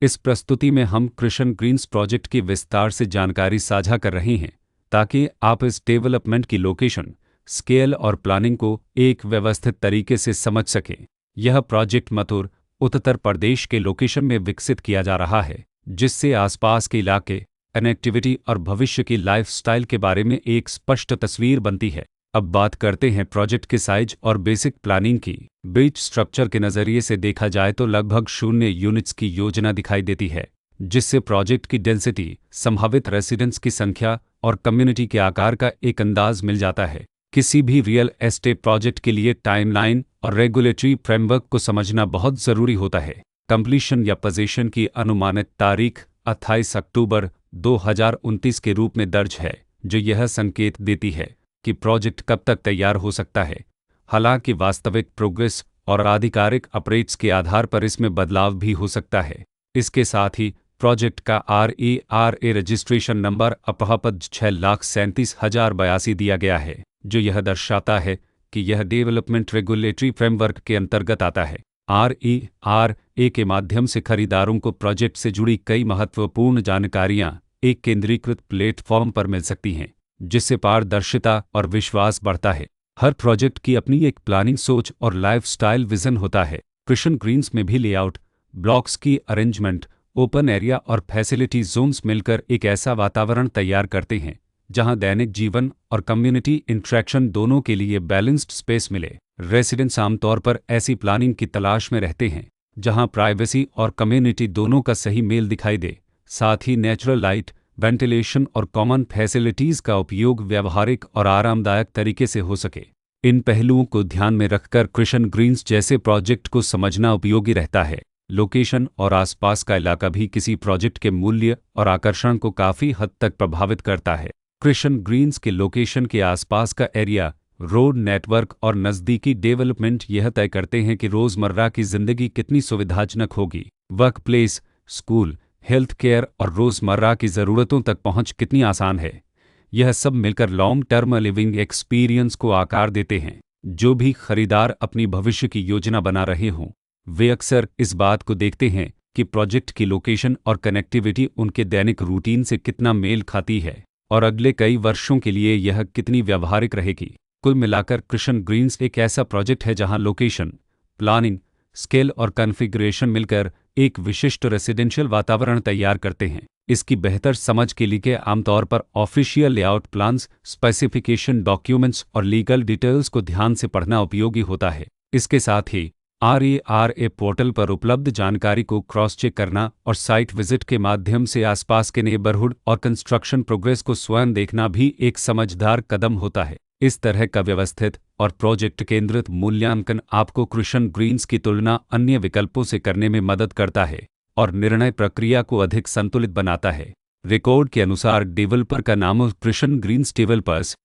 इस प्रस्तुति में हम कृष्ण ग्रीन्स प्रोजेक्ट की विस्तार से जानकारी साझा कर रहे हैं ताकि आप इस डेवलपमेंट की लोकेशन, स्केल और प्लानिंग को एक व्यवस्थित तरीके से समझ सकें। यह प्रोजेक्ट मथुर, उत्तर प्रदेश के लोकेशन में विकसित किया जा रहा है, जिससे आसपास के इलाके, कनेक्टिविटी और भविष्य की लाइफस्टाइल के बारे में एक स्पष्ट तस्वीर बनती है। अब बात करते हैं प्रोजेक्ट के साइज और बेसिक प्लानिंग की। बेस स्ट्रक्चर के नज़रिए से देखा जाए तो लगभग 0 यूनिट्स की योजना दिखाई देती है, जिससे प्रोजेक्ट की डेंसिटी, संभावित रेसिडेंट्स की संख्या और कम्युनिटी के आकार का एक अंदाज मिल जाता है। किसी भी रियल एस्टेट प्रोजेक्ट के लिए टाइमलाइन और रेगुलेटरी फ्रेमवर्क को समझना बहुत ज़रूरी होता है। कंप्लीशन या पोजीशन की अनुमानित तारीख 28 अक्टूबर 2029 के रूप में दर्ज है, जो यह संकेत देती है कि प्रोजेक्ट कब तक तैयार हो सकता है। हालांकि वास्तविक प्रोग्रेस और आधिकारिक अपडेट्स के आधार पर इसमें बदलाव भी हो सकता है। इसके साथ ही प्रोजेक्ट का RERA रजिस्ट्रेशन नंबर अपाहपद 6,37,082 दिया गया है, जो यह दर्शाता है कि यह डेवलपमेंट रेगुलेटरी फ्रेमवर्क के अंतर्गत आता है। RERA के माध्यम से खरीदारों को प्रोजेक्ट से जुड़ी कई महत्वपूर्ण जानकारियां एक केंद्रीकृत प्लेटफॉर्म पर मिल सकती हैं, जिससे पारदर्शिता और विश्वास बढ़ता है। हर प्रोजेक्ट की अपनी एक प्लानिंग सोच और लाइफस्टाइल विजन होता है। कृष्ण ग्रीन्स में भी लेआउट, ब्लॉक्स की अरेंजमेंट, ओपन एरिया और फैसिलिटी जोन्स मिलकर एक ऐसा वातावरण तैयार करते हैं जहां दैनिक जीवन और कम्युनिटी इंटरेक्शन दोनों के लिए बैलेंस्ड स्पेस मिले। रेसिडेंट्स आमतौर पर ऐसी प्लानिंग की तलाश में रहते हैं जहां प्राइवेसी और कम्युनिटी दोनों का सही मेल दिखाई दे, साथ ही नेचुरल लाइट, वेंटिलेशन और कॉमन फैसिलिटीज़ का उपयोग व्यावहारिक और आरामदायक तरीके से हो सके। इन पहलुओं को ध्यान में रखकर कृष्ण ग्रीन्स जैसे प्रोजेक्ट को समझना उपयोगी रहता है। लोकेशन और आसपास का इलाका भी किसी प्रोजेक्ट के मूल्य और आकर्षण को काफ़ी हद तक प्रभावित करता है। कृष्ण ग्रीन्स के लोकेशन के आसपास का एरिया, रोड नेटवर्क और नज़दीकी डेवलपमेंट यह तय करते हैं कि रोज़मर्रा की ज़िंदगी कितनी सुविधाजनक होगी। Work place, school, health care और रोज़मर्रा की ज़रूरतों तक पहुंच कितनी आसान है। यह सब मिलकर लॉन्ग टर्म लिविंग एक्सपीरियंस को आकार देते हैं। जो भी खरीदार अपनी भविष्य की योजना बना रहे हों, वे अक्सर इस बात को देखते हैं कि प्रोजेक्ट की लोकेशन और कनेक्टिविटी उनके दैनिक रूटीन से कितना मेल खाती है और अगले कई वर्षों के लिए यह कितनी व्यावहारिक रहेगी। कुल मिलाकर कृष्ण ग्रीन्स एक ऐसा प्रोजेक्ट है जहां लोकेशन, प्लानिंग, स्केल और कॉन्फ़िगरेशन मिलकर एक विशिष्ट रेसिडेंशियल वातावरण तैयार करते हैं। इसकी बेहतर समझ के लिए आमतौर पर official layout plans, specification documents और लीगल डिटेल्स को ध्यान से पढ़ना उपयोगी होता है। इसके साथ ही RERA पोर्टल पर उपलब्ध जानकारी को क्रॉस चेक करना और साइट विजिट के माध्यम से आसपास के नेबरहुड और कंस्ट्रक्शन प्रोग्रेस को स्वयं देखना भी एक समझदार कदम होता है। इस तरह का व्यवस्थित और प्रोजेक्ट केंद्रित मूल्यांकन आपको कृष्ण ग्रीन्स की तुलना अन्य विकल्पों से करने में मदद करता है और निर्णय प्रक्रिया को अधिक संतुलित बनाता है। रिकॉर्ड के अनुसार डेवलपर का नाम कृष्ण ग्रीन्स डेवलपर्स